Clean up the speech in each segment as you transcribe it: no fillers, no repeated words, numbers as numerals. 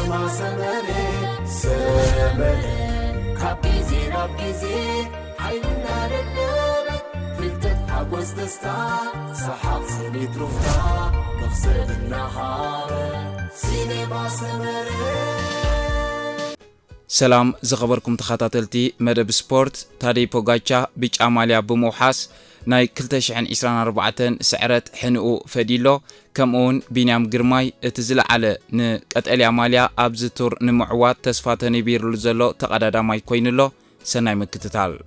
سينما سمري كابيزي رابيزي حيلنا للنار فلتت حبوز دستا سحاب سنيت رفتا نفصل النهار سينما سمري. سلام زخبركم تخاتلتي مدب سبورت تادي بوغاتشا بيج عماليا بموحاس ناي 2024 سعرت حنقو فديلو كمون بينام جرماي اتزل على نقتل عماليا ابزتور نمعوات تسفاتني بيرلو زلو تقدادا ماي كوينلو سناي مكتتال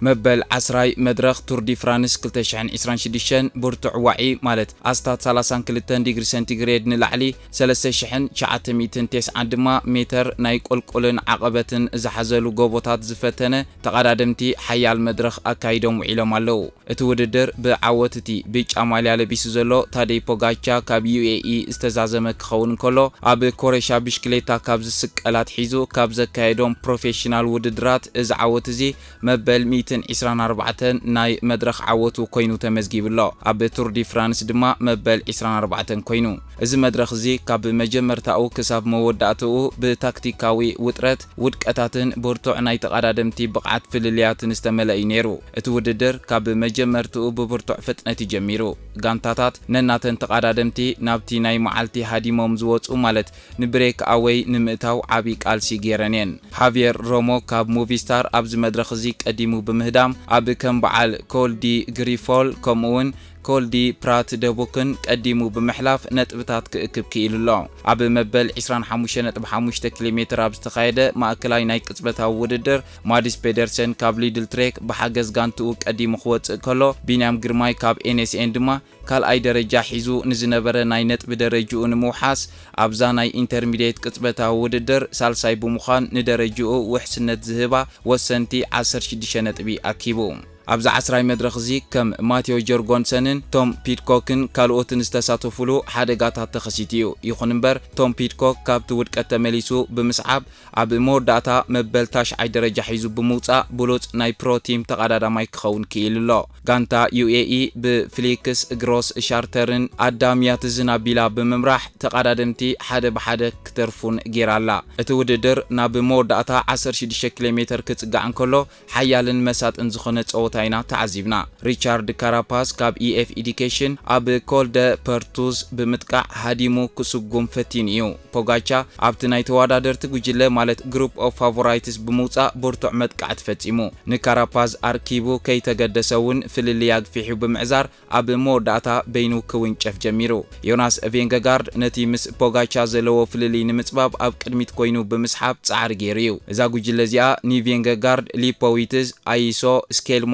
مبل عسراي مدرخ تور دي فرانس 2026 برتع وعي مالت استات 32 ديجري سنتيغريد نلعلي 3909 دما متر ناي قلقلن عقبتن زحزلو غوبوتات زفتنه تقدادمتي حيال مدرخ اكايدوم وعيلوم اللو اتوددر بعوتتي بيج عماليا لبيسو زلو تادي بوغاتشا كاب UAE استزازمه كخون كلو اب كوريشا بشكليتا كاب زسقلات حيزو كاب زكايدوم بروفيشنال وددرات از عوتزي مبل 24 ناي مدرخ عوتو كوينو تمزجيب الله اب تور دي فرانس دما مبل 24 كوينو از مدرخ زي كاب مجمرتاو كساب موداتو بتاكتيكاوي وطرت ودقاتاتن بورتو ناي تقادادمتي بقعت فللياتن استملأي نيرو اتوددر كاب مجمرتو ببورتو فتنتي جميرو غانتاتات نناتن تقادادمتي نابتي ناي معالتي هاديموم زوصو مالت نبريك اوي نمتاو عبي قالسي غيرانين هافير رومو كاب موفي ستار ابز مدرخ زي قديمو بمهدام اب كم بعل كول دي غريفول كومون كول دي برات دبوكن قديمو بمحلاف نطبتات كእكب كيلو اب مبل 25.5 كيلومتر اب استخايده ماكلاي ناي قصبتاو وددر ماديس بيدرسن كاب ليدل تريك بحاجز غانتو قديمو خوت كلو بينام جرماي كاب NSN دما كال اي درجه حيزو نزنبره ناي نطب درجو نموحاس ابزا ناي انترميديت قصبتاو وددر سالساي بمخان ندرجو وحسنت زهبا وسنتي 16 نطبي اكيبو ابز عسراي مدرخ زي كم ماتيو جورغونسنن توم بيتكوكن كالوتن استساتفلو حدغاتات تخسيتيو يخونبر توم بيتكوك كاب تودقت مليسو بمسعب اب مور داتا مبلتاش اي درجه حيزو بموصا بلوص ناي برو تيم تقادادا ماي كخون كيللو غانتا UAE بفليكس غروس شارترن اداميات زنابيلا بممراح تقادادمتي حدا بحدا كترفون غيرالا اتوددر ناب مور داتا 16 كيلومتر كصقعن كلو حيالن مسات انزخونه تاينا تعزيبنا ريتشارد كاراباس كاب EF Education اب كولد بيرتوز بمتقع هاديمو كسغوم فتينيو بوغاتشا ابتناي توادادرت غجله مالت جروب اوف فافورايتس بموصا بورتو متقع تفصيمو نكاراباز اركيبو كي تقدسون فللياغ فيحو بمعزار اب مور داتا بينو كوينچف جميرو يوناس فينغغارد نتي مس بوغاتشا زلو فللي نمصباب اب قدميت كوينو بمسحاب صعر غيريو اذا غجله زيا ني فينغغارد ليبويتس ايسو سكيل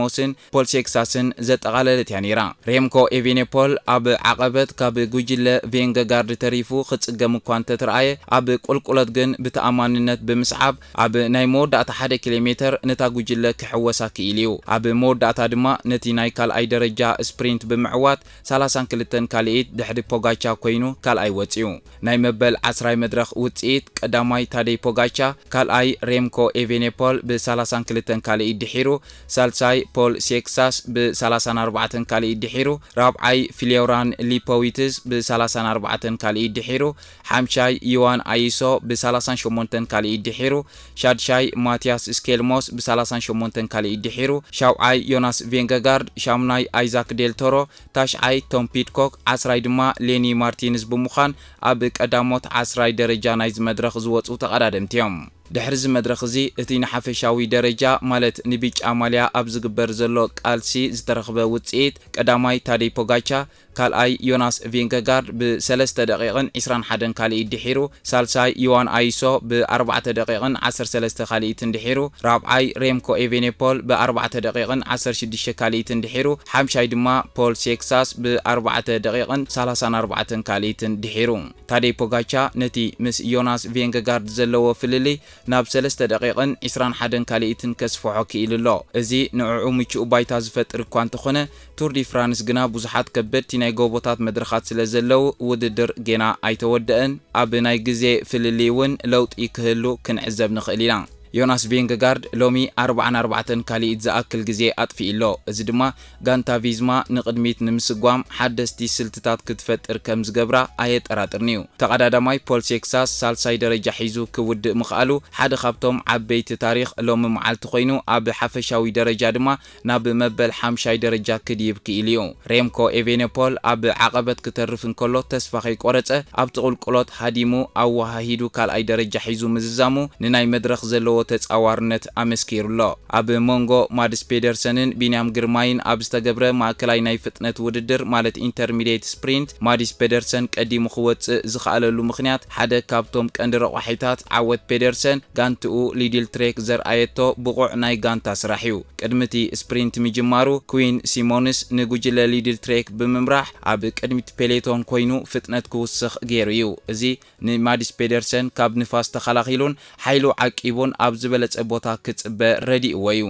بول سيكساسن زتقاللت يانيرا ريمكو ايفينيبول اب عقبت كاب غجله فينغغارد تريفو خصقم كوانت تراي اب قلقلت جن بتاماننت بمسعب اب ناي مود اتا 1 كيلومتر نتا غجله كحوسا كيليو اب مود اتا دما نتي ناي كال اي درجه سبرينت بمعوات 32 كاليت دحدي بوغاتشا كوينو كال اي وصيو ناي مبل 10 مدرخ وصيت قداماي تادي بوغاتشا كال اي ريمكو ايفينيبول ب 32 كاليت دحيرو سالساي بول سيكساس ب 34 كالي دحيرو رابعاي فيليوران ليبويتس ب 34 كالي دحيرو حمشاي يوان ايسو ب 38 كالي دحيرو شادشاي ماتياس سكيلموس ب 38 كالي دحيرو شاوعاي يوناس فينغغارد شامناي ايزاك ديل تورو تاشعاي توم بيتكوك 10 دما ليني مارتينز بمخان اب قداموت 10 درجه نايز مدرخ زوصو تقدادمتيوم دحرز مدرخ زي اتينا حفشاوي درجة مالت نبيج عماليا ابز قبر زلو قالسي زترخبه وطئيت قداماي تادي بوغاتشا كال اي يوناس فينغغارد ب 3 دقيقة 21 كالي دحيرو سالساي يوان ايسو ب 4 دقيقة 13 كالي تندحيرو رابعاي ريمكو ايفينيبول ب 4 دقيقة 16 كالي تندحيرو حمشاي دما بول سيكساس ب 4 دقيقة 34 كالي تندحيرو تادي بوغاتشا نتي مس يوناس فينغغارد زلو فللي ناب 3 دقيقة 21 كالي تنكسفو كيللو ازي نوعو ميچو بايتا زفطر كوانت خونه تور دي فرانس غنا بوزحات كبدتي ناي غوبوتات مدرخات سلازلو وددر غنا ايتودئن اب ناي غزي فلليون لوط يكهلو كنعزب نخلينا ዮናስ ቬንገጋርድ ሎሚ 44 ካሊእ ዝኣክል ግዜ ኣጥፊኢሎ እዚ ድማ ጋንታ ቪዝማ ንቅድሚት ንምስጓም ሓደስቲ ስልትታት ክትፈጥር ከም ዝገብራ ኣየጠራጥርኒዩ ተቀዳዳማይ ፖል ሴክሳስ ሳልሳይ ደረጃ ሒዙ ክውድእ ምኽኣሉ ሓደ ካብቶም ዓበይቲ ታሪኽ ሎሚ መዓልቲ ኮይኑ ኣብ ሓፈሻዊ ደረጃ ድማ ናብ መበል 5ይ ደረጃ ክድይብ ክኢሉ እዩ ሬምኮ ኤቬኔፖል ኣብ ዓቐበት ከተርፍ እንከሎ ተስፋ ከይቆረፀ ኣብ ትቁልቁሎት ሃዲሙ ኣዋሃሂዱ ካልኣይ ደረጃ ሒዙ ምዝዛሙ ንናይ መድረኽ ዘለዎ ተጻዋርነት ኣመስኪሩሎ ኣብ ሞንጎ ማድስ ፔደርሰንን ቢንያም ግርማይን ኣብ ዝተገብረ ማእከላይ ናይ ፍጥነት ውድድር ማለት ኢንተርሚዲየት ስፕሪንት ማዲስ ፔደርሰን ቀዲሙ ክወፅእ ዝኽኣለሉ ምኽንያት ሓደ ካብቶም ቀንዲ ረቋሒታት ዓወት ፔደርሰን ጋንትኡ ሊድል ትሬክ ዘርኣየቶ ብቑዕ ናይ ጋንታ ስራሕ እዩ ቅድሚቲ ስፕሪንት ምጅማሩ ኩዊን ሲሞንስ ንጉጅለ ሊድል ትሬክ ብምምራሕ ኣብ ቅድሚት ፔሌቶን ኮይኑ ፍጥነት ክውስኽ ገይሩ እዩ እዚ ንማዲስ ፔደርሰን ካብ ንፋስ ተኸላኺሉን ሓይሉ ዓቂቡን ኣብ ዝበለጸ ቦታ ክጽበ ረዲእዎ እዩ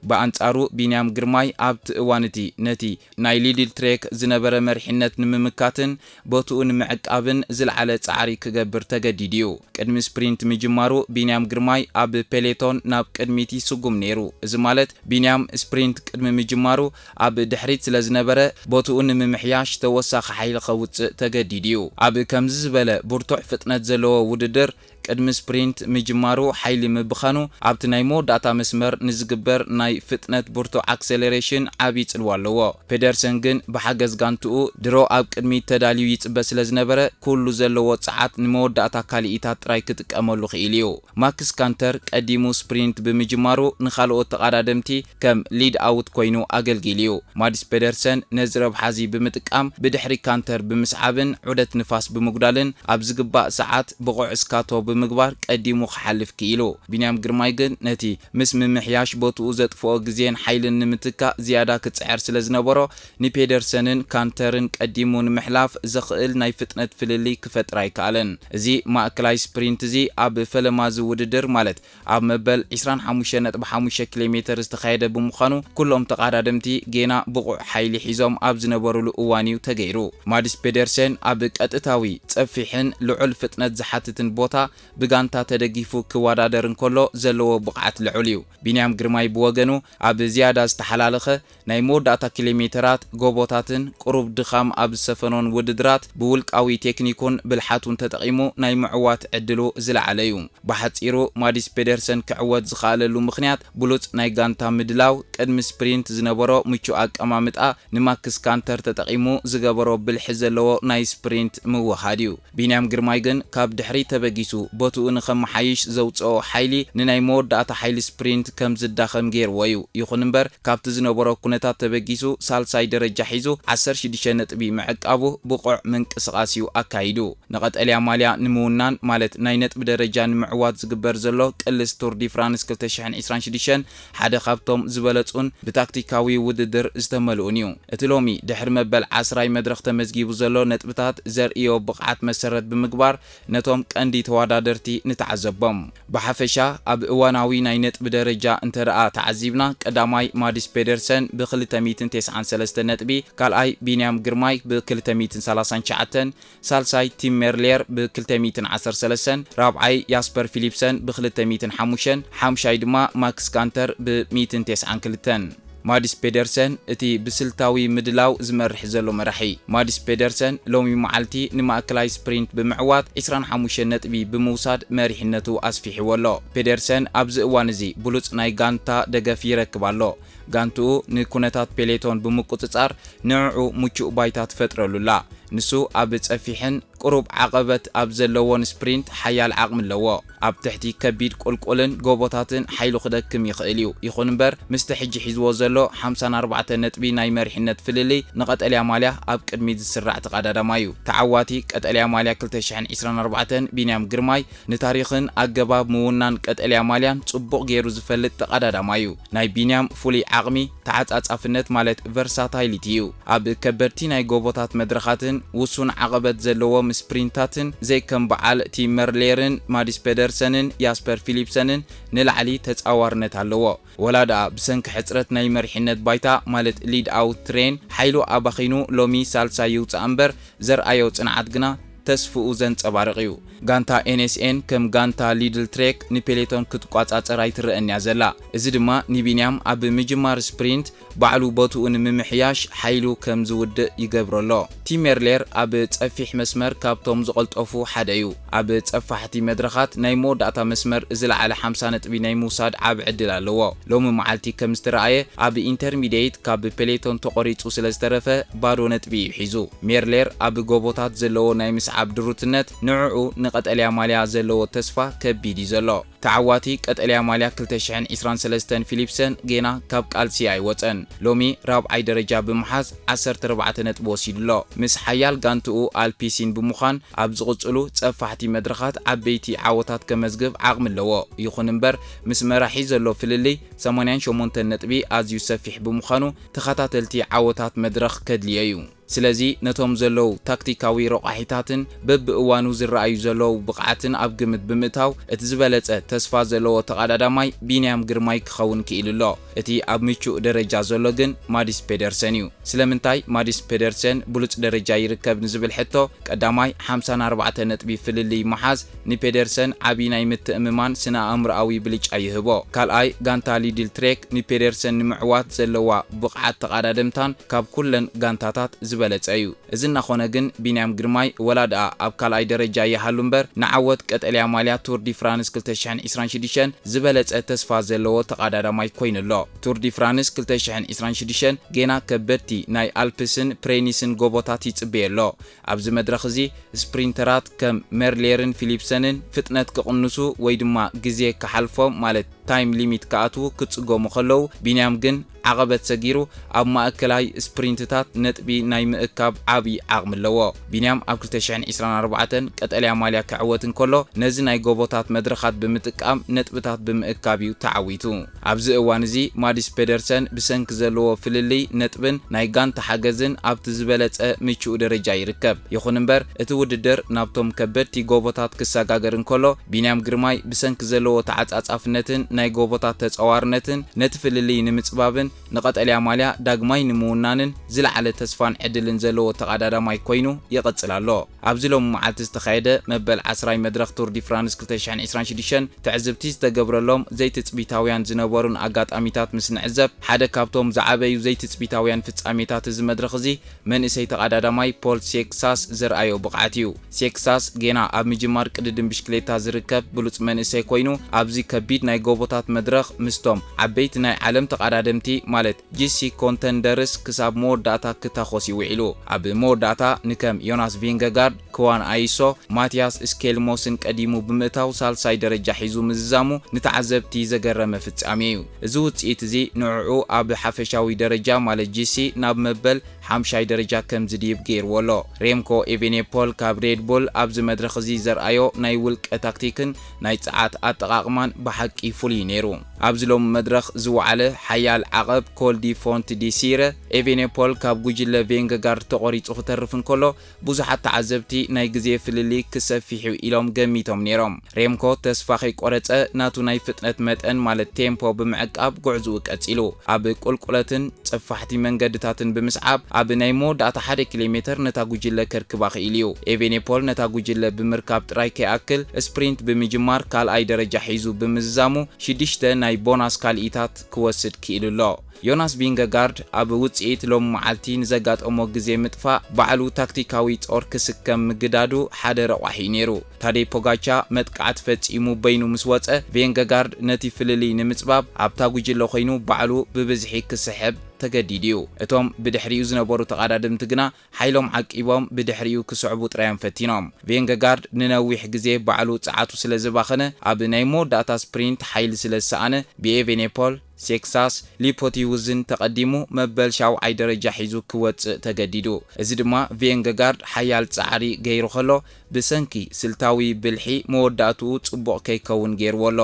ብኣንጻሩ ቢንያም ግርማይ ኣብቲ እዋንቲ ነቲ ናይ ሊድል ትሬክ ዝነበረ መሪሕነት ንምምካትን ቦትኡ ንምዕቃብን ዝለዓለ ጻዕሪ ክገብር ተገዲድ እዩ ቅድሚ ስፕሪንት ምጅማሩ ቢንያም ግርማይ ኣብ ፔሌቶን ናብ ቅድሚት ይስጉም ነይሩ እዚ ማለት ቢንያም ስፕሪንት ቅድሚ ምጅማሩ ኣብ ድሕሪት ስለ ዝነበረ ቦትኡ ንምምሕያሽ ተወሳኺ ሓይሊ ከውፅእ ተገዲድ እዩ ኣብ ከምዚ ዝበለ ብርቱዕ ፍጥነት ዘለዎ ውድድር ቅድሚ ስፕሪንት ምጅማሩ ሓይሊ ምብኻኑ ኣብቲ ናይ መወዳእታ መስመር ንዝግበር ናይ ፍጥነት ብርቱዕ ኣክሰለሬሽን ዓብዪ ጽልዋ ኣለዎ ፔደርሰን ግን ብሓገዝ ጋንትኡ ድሮ ኣብ ቅድሚት ተዳልዩ ይጽበ ስለ ዝነበረ ኩሉ ዘለዎ ጸዓት ንመወዳእታ ካሊኢታት ጥራይ ክጥቀመሉ ክኢሉ እዩ ማክስ ካንተር ቀዲሙ ስፕሪንት ብምጅማሩ ንኻልኦት ተቐዳደምቲ ከም ሊድ ኣውት ኮይኑ ኣገልጊሉ እዩ ማዲስ ፔደርሰን ነዚ ረብሓዚ ብምጥቃም ብድሕሪ ካንተር ብምስዓብን ዑደት ንፋስ ብምጉዳልን ኣብ ዝግባእ ሰዓት ብቑዕ እስካቶ ብምግባር ቀዲሙ ክሓልፍ ክኢሉ ቢንያም ግርማይ ግን ነቲ ምስ ምምሕያሽ ቦትኡ ዘጥፍኦ ግዜን ሓይልን ንምትካእ ዝያዳ ክጽዕር ስለ ዝነበሮ ንፔደርሰንን ካንተርን ቀዲሙ ንምሕላፍ ዘኽእል ናይ ፍጥነት ፍልሊ ክፈጥር ኣይከኣለን እዚ ማእከላይ ስፕሪንት እዚ ኣብ ፈለማዚ ውድድር ማለት ኣብ መበል 25.5 ኪሎ ሜትር ዝተኻየደ ብምዃኑ ኩሎም ተቐዳደምቲ ጌና ብቑዕ ሓይሊ ሒዞም ኣብ ዝነበሩሉ እዋን እዩ ተገይሩ ማዲስ ፔደርሰን ኣብ ቀጥታዊ ጸፊሕን ልዑል ፍጥነት ዝሓትትን ቦታ ብጋንታ ተደጊፉ ክወዳደር እንከሎ ዘለዎ ብቕዓት ልዑል እዩ ቢንያም ግርማይ ብወገኑ ኣብ ዝያዳ ዝተሓላለኸ ናይ መወዳእታ ኪሎ ሜትራት ጎቦታትን ቁሩብ ድኻም ኣብ ዝሰፈኖን ውድድራት ብውልቃዊ ቴክኒኩን ብልሓቱን ተጠቒሙ ናይ ምዕዋት ዕድሉ ዝለዓለ እዩ ብሓፂሩ ማዲስ ፔደርሰን ክዕወት ዝኽኣለሉ ምኽንያት ብሉፅ ናይ ጋንታ ምድላው ቅድሚ ስፕሪንት ዝነበሮ ምቹእ ኣቀማምጣ ንማክስ ካንተር ተጠቒሙ ዝገበሮ ብልሒ ዘለዎ ናይ ስፕሪንት ምውሃድ እዩ ቢንያም ግርማይ ግን ካብ ድሕሪ ተበጊሱ ቦትኡ ንኸመሓይሽ ዘውፅኦ ሓይሊ ንናይ መወዳእታ ሓይሊ ስፕሪንት ከም ዝዳኸም ገይርዎ እዩ ይኹን እምበር ካብቲ ዝነበሮ ኩነታት ተበጊሱ ሳልሳይ ደረጃ ሒዙ 16 ነጥቢ ምዕቃቡ ብቑዕ ምንቅስቓስ እዩ ኣካይዱ ንቐጠልያ ማልያ ንምውናን ማለት ናይ ነጥቢ ደረጃ ንምዕዋት ዝግበር ዘሎ ቅልስ ቱር ዲ ፍራንስ 2026 ሓደ ካብቶም ዝበለጹን ብታክቲካዊ ውድድር ዝተመልኡን እዩ እቲ ሎሚ ድሕሪ መበል 10 መድረኽ ተመዝጊቡ ዘሎ ነጥብታት ዘርእዮ ብቕዓት መሰረት ብምግባር ነቶም ቀንዲ ተወዳደርቲ ንተዓዘቦም ብሓፈሻ ኣብ እዋናዊ ናይ ነጥቢ ደረጃ እንተረኣ ተዓዚብና ቀዳማይ ማዲስ ፔደርሰን ብ293 ነጥቢ ካልኣይ ቢንያም ግርማይ ብ239 ሳልሳይ ቲም ሜርሌር ብ213 ራብዓይ ያስፐር ፊሊፕሰን ብ205 ሓምሻይ ድማ ማክስ ካንተር ብ192 ማዲስ ፔደርሰን እቲ ብስልታዊ ምድላው ዝመርሕ ዘሎ መራሒ ማዲስ ፔደርሰን ሎሚ መዓልቲ ንማእከላይ ስፕሪንት ብምዕዋት 25 ነጥቢ ብምውሳድ መሪሕነቱ ኣስፊሕዎ ኣሎ ፔደርሰን ኣብዚ እዋን እዚ ብሉፅ ናይ ጋንታ ደገፍ ይረክብ ኣሎ ጋንትኡ ንኩነታት ፔሌቶን ብምቁፅጻር ንዕዑ ምቹእ ባይታ ትፈጥረሉላ ንሱ ኣብ ጸፊሕን ቁሩብ ዓቐበት ኣብ ዘለዎን ስፕሪንት ሓያል ዓቕሚ ኣለዎ ኣብ ትሕቲ ከቢድ ቁልቁልን ጎቦታትን ሓይሉ ክደክም ይኽእል እዩ ይኹን እምበር ምስቲ ሕጂ ሒዝዎ ዘሎ 54 ነጥቢ ናይ መሪሕነት ፍልሊ ንቐጠልያ ማልያ ኣብ ቅድሚት ዝስራዕ ተቐዳዳማ እዩ ተዓዋቲ ቀጠልያ ማልያ 2024 ቢንያም ግርማይ ንታሪኽን ኣገባብ ምውናን ቀጠልያ ማልያን ጽቡቕ ገይሩ ዝፈልጥ ተቐዳዳማ እዩ ናይ ቢንያም ፍሉይ ዓቕሚ ተዓጻጻፍነት ማለት ቨርሳታይሊቲ እዩ ኣብ ከበድቲ ናይ ጎቦታት መድረኻትን ውሱን ዓቐበት ዘለዎም ስፕሪንታትን ዘይከም በዓል ቲም ሜርሌርን ማዲስ ፔደርሰንን ያስፐር ፊሊፕሰንን ንላዕሊ ተጻዋርነት ኣለዎ ወላዳ ብሰንኪ ሕጽረት ናይ መሪሕነት ባይታ ማለት ሊድ ኣውት ትሬን ሓይሉ ኣባኺኑ ሎሚ ሳልሳይ ይውፅእ እምበር ዘርኣዮ ጽንዓት ግና ተስፍኡ ዘንጸባርቕ እዩ ጋንታ NSN ከም ጋንታ ሊድል ትሬክ ንፔሌቶን ክትቋጻጸር ኣይትረአንያ ዘላ እዚ ድማ ንቢንያም ኣብ ምጅማር ስፕሪንት ባዕሉ ቦቱኡ ንምምሕያሽ ሓይሉ ከም ዝውድእ ይገብረሎ ቲም ሜርሌር ኣብ ጸፊሕ መስመር ካብቶም ዝቐልጠፉ ሓደ እዩ ኣብ ጸፋሕቲ መድረኻት ናይ መወዳእታ መስመር ዝለዓለ 50 ነጥቢ ናይ ምውሳድ ዓብ ዕድል ኣለዎ ሎሚ መዓልቲ ከም ዝተረኣየ ኣብ ኢንተርሚዲየት ካብ ፔሌቶን ተቆሪጹ ስለ ዝተረፈ ባዶ ነጥቢ ሒዙ ሜርሌር ኣብ ጎቦታት ዘለዎ ናይ ምስዓብ ድሩትነት ንዕኡ ንቀጠልያ ማልያ ዘለዎ ተስፋ ከቢድ እዩ ዘሎ ተዓዋቲ ቀጠልያ ማልያ 2023 ፊሊፕሰን ጌና ካብ ቃልሲ ኣይወፀን ሎሚ ራብዓይ ደረጃ ብምሓዝ 14 ነጥቢ ወሲዱሎ ምስ ሓያል ጋንትኡ አልፒሲን ብምዃን ኣብ ዝቕጽሉ ጸፋሕቲ መድረኻት ዓበይቲ ዓወታት ከመዝግብ ዓቕሚ ኣለዎ ይኹን እምበር ምስ መራሒ ዘሎ ፍልልይ 88 ነጥቢ ኣዝዩ ሰፊሕ ብምዃኑ ተኸታተልቲ ዓወታት መድረኽ ከድልየ እዩ ስለዚ ነቶም ዘለው ታክቲካዊ ረቋሒታትን በብእዋኑ ዝረኣዩ ዘለው ብቕዓትን ኣብ ግምት ብምእታው እቲ ዝበለጸ ተስፋ ዘለዎ ተቐዳዳማይ ቢንያም ግርማይ ክኸውን ክኢልሎ እቲ ኣብ ምቹእ ደረጃ ዘሎ ግን ማዲስ ፔደርሰን እዩ ስለምንታይ ማዲስ ፔደርሰን ብሉጽ ደረጃ ይርከብ ንዝብል ሕቶ ቀዳማይ 54 ነጥቢ ፍልልይ መሓዝ ንፔደርሰን ዓቢ ናይ ምትእምማን ስነ ኣእምሮኣዊ ብልጫ ይህቦ ካልኣይ ጋንታ ሊድል ትሬክ ንፔደርሰን ንምዕዋት ዘለዋ ብቕዓት ተቐዳድምታን ካብ ኩለን ጋንታታት ዝበለጸ እዩ እዚ እናኾነ ግን ቢንያም ግርማይ ወላድኣ ኣብ ካልኣይ ደረጃ ይሃሉ እምበር ንዓወት ቀጠልያ ማልያ ቱር ዲ ፍራንስ 2026 ዝበለጸ ተስፋ ዘለዎ ተቐዳዳማይ ኮይኑሎ ቱር ዲ ፍራንስ 2026 ጌና ከበድቲ ናይ አልፕስን ፕሬኒስን ጎቦታት ይጽበየሎ ኣብዚ መድረኽ እዚ ስፕሪንተራት ከም ሜርሌርን ፊሊፕሰንን ፍጥነት ክቕንሱ ወይ ድማ ግዜ ክሓልፎም ማለት ታይም ሊሚት ከኣትዉ ክጽጎሙ ከለዉ ቢንያም ግን ዓቐበት ሰጊሩ ኣብ ማእከላይ ስፕሪንትታት ነጥቢ ናይ ምእካብ ዓቢ ዓቕሚ ኣለዎ ቢንያም ኣብ 2024 ቀጠልያ ማልያ ክዕወት እንከሎ ነዚ ናይ ጎቦታት መድረኻት ብምጥቃም ነጥብታት ብምእካብ እዩ ተዓዊቱ ኣብዚ እዋን እዚ ማዲስ ፔደርሰን ብሰንኪ ዘለዎ ፍልልይ ነጥብን ናይ ጋንታ ሓገዝን ኣብቲ ዝበለጸ ምቹእ ደረጃ ይርከብ ይኹን እምበር እቲ ውድድር ናብቶም ከበድቲ ጎቦታት ክሰጋገር እንከሎ ቢንያም ግርማይ ብሰንኪ ዘለዎ ተዓጻጻፍነትን ናይ ጎቦታት ተጸዋርነትን ነቲ ፍልልይ ንምጽባብን ንቀጠልያ ማልያ ዳግማይ ንምውናንን ዝለዓለ ተስፋን ዕድልን ዘለዎ ተቐዳዳማይ ኮይኑ ይቕጽል ኣሎ ኣብዚ ሎሚ መዓልቲ ዝተኻየደ መበል 10 መድረኽ ቱር ዲ ፍራንስ 2026 ትዕዝብቲ ዝተገብረሎም ዘይትጽቢታውያን ዝነበሩን ኣጋጣሚታት ምስ ንዕዘብ ሓደ ካብቶም ዝዓበዩ ዘይትጽቢታውያን ፍጻሜታት እዚ መድረኽ እዚ መንእሰይ ተቐዳዳማይ ፖል ሴክሳስ ዘርኣዮ ብቕዓት እዩ ሴክሳስ ጌና ኣብ ምጅማር ቅድድም ብሽክሌታ ዝርከብ ብሉጽ መንእሰይ ኮይኑ ኣብዚ ከቢድ ናይ ጎቦታት መድረኽ ምስቶም ዓበይቲ ናይ ዓለም ተቐዳደምቲ ማለት ጂሲ ኮንተንደርስ ክሳብ መወዳእታ ክታኾስ ይውዒሉ ኣብ መወዳእታ ንከም ዮናስ ቪንገጋርድ ክዋን ኣይሶ ማቲያስ ስኬልሞስን ቀዲሙ ብምእታው ሳልሳይ ደረጃ ሒዙ ምዝዛሙ ንተዓዘብቲ ዘገረመ ፍጻሜ እዩ እዚ ውጽኢት እዚ ንዕኡ ኣብ ሓፈሻዊ ደረጃ ማለት ጂሲ ናብ መበል 5ይ ደረጃ ከም ዝድይብ ገይርዎሎ ሬምኮ ኤቬኔፖል ካብ ሬድ ቡል ኣብዚ መድረኽ እዚ ዘርኣዮ ናይ ውልቀ ታክቲክን ናይ ጸዓት ኣጠቓቕማን ብሓቂ ፍሉይ ነይሩ ኣብዚ ሎሚ መድረኽ ዝወዓለ ሓያል ዓቐብ ኮል ዲ ፎንት ዲ ሲረ ኤቬኔፖል ካብ ጉጅለ ቬንገጋርድ ተቆሪጹ ክተርፍ እንከሎ ብዙሓት ተዓዘብቲ ናይ ግዜ ፍልልይ ክሰፊሑ ኢሎም ገሚቶም ነይሮም ሬምኮ ተስፋ ከይቆረጸ ናቱ ናይ ፍጥነት መጠን ማለት ቴምፖ ብምዕቃብ ጉዕዝኡ ቀጺሉ ኣብ ቁልቁለትን ጸፋሕቲ መንገድታትን ብምስዓብ ኣብ ናይ መወዳእታ 1 ኪሎሜትር ነታ ጉጅለ ከርክባ ኽኢሉ እዩ ኤቬኔፖል ነታ ጉጅለ ብምርካብ ጥራይ ከይኣክል ስፕሪንት ብምጅማር ካልኣይ ደረጃ ሒዙ ብምዝዛሙ 6 ናይ ቦናስ ካልኢታት ክወስድ ክኢሉሎ ዮናስ ቪንገጋርድ ኣብ ውጽኢት ሎም መዓልቲ ንዘጋጠሞ ግዜ ምጥፋእ ባዕሉ ታክቲካዊ ጾር ክስከም ምግዳዱ ሓደ ረቋሒ ነይሩ ታዴይ ፖጋቻ መጥቃዕት ፈጺሙ በይኑ ምስ ወጸ ቪንገጋርድ ነቲ ፍልልይ ንምጽባብ ኣብታ ጉጅለ ኮይኑ ባዕሉ ብብዝሒ ክስሕብ ተገዲድዩ እቶም ብድሕሪኡ ዝነበሩ ተቐዳድምቲ ግና ሓይሎም ዓቂቦም ብድሕሪኡ ክስዕቡ ጥራዮም ፈቲኖም ቬንገጋርድ ንነዊሕ ግዜ ባዕሉ ጸዓቱ ስለ ዝባኸነ ኣብ ናይ መወዳእታ ስፕሪንት ሓይሊ ስለ ዝሰኣነ ብኤቬኔፖል ሴክሳስ ሊፖቲውዝን ተቀዲሙ መበል 7ይ ደረጃ ሒዙ ክወጽእ ተገዲዱ እዚ ድማ ቬንገጋርድ ሓያል ጻዕሪ ገይሩ ከሎ ብሰንኪ ስልታዊ ብልሒ መወዳእቱ ጽቡቕ ከይከውን ገይርዎሎ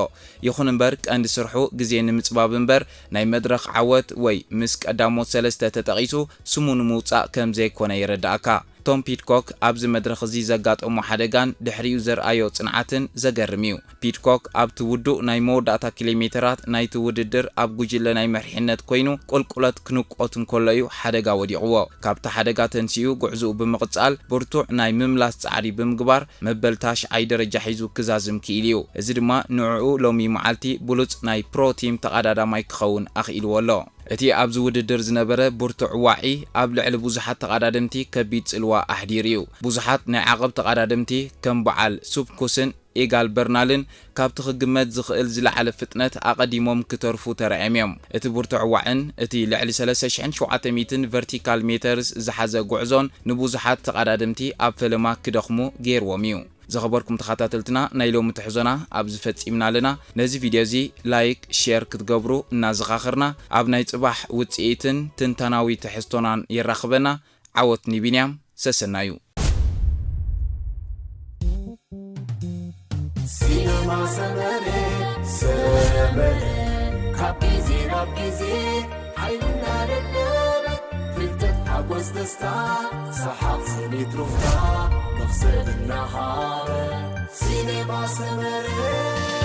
ይኹን እምበር ቀንዲ ስርሑ ግዜ ንምጽባብ እምበር ናይ መድረኽ ዓወት ወይ ምስ ቀዳሞት 3 ተጠቂሱ ስሙ ንምውጻእ ከም ዘይኮነ ይረዳእካ ቶም ፒትኮክ ኣብዚ መድረኽ እዚ ዘጋጠሙ ሓደጋን ድሕሪኡ ዘርኣዮ ጽንዓትን ዘገርም እዩ። ፒትኮክ ኣብቲ ውዱእ ናይ መወዳእታ ኪሎሜትራት ናይቲ ውድድር ኣብ ጉጅለ ናይ መሪሕነት ኮይኑ ቁልቁለት ክንቆት እንከሎ እዩ ሓደጋ ወዲቕዎ። ካብቲ ሓደጋ ተንሲኡ ጉዕዝኡ ብምቕጻል ብርቱዕ ናይ ምምላስ ጻዕሪ ብምግባር መበል ታሽዓይ ደረጃ ሒዙ ክዛዝም ክኢል እዩ። እዚ ድማ ንዕኡ ሎሚ መዓልቲ ብሉጽ ናይ ፕሮ ቲም ተቐዳዳማይ ክኸውን ኣኽኢልዎ ኣሎ። እቲ ኣብዚ ውድድር ዝነበረ ብርቱዕ ዋዒ ኣብ ልዕሊ ብዙሓት ተቐዳደምቲ ከቢድ ጽልዋ ኣሕዲር እዩ። ብዙሓት ናይ ዓቐብ ተቐዳደምቲ ከም በዓል ሱብኩስን ኤጋል በርናልን ካብቲ ክግመት ዝኽእል ዝለዓለ ፍጥነት ኣቐዲሞም ክተርፉ ተራእዮም እዮም። እቲ ብርቱዕ ዋዕን እቲ ልዕሊ 3700 ቨርቲካል ሜተርስ ዝሓዘ ጉዕዞን ንብዙሓት ተቐዳደምቲ ኣብ ፈለማ ክደኽሙ ገይርዎም እዩ። زخبركم تخاتلتنا نايلوم تحزنا أبز فتيمنا لنا نزي فيديو زي لايك شير كتقبرو نازخاخرنا أبناي صباح وتسيتن تنتناوي تحستونان يرخبنا عوتني بنيام سسنايو سينما سمري سمري كابيزي رابيزي حيلنا للنار فلتت حبوز دستا سحاب سنيت رفتا نفصل النهار سينما سمري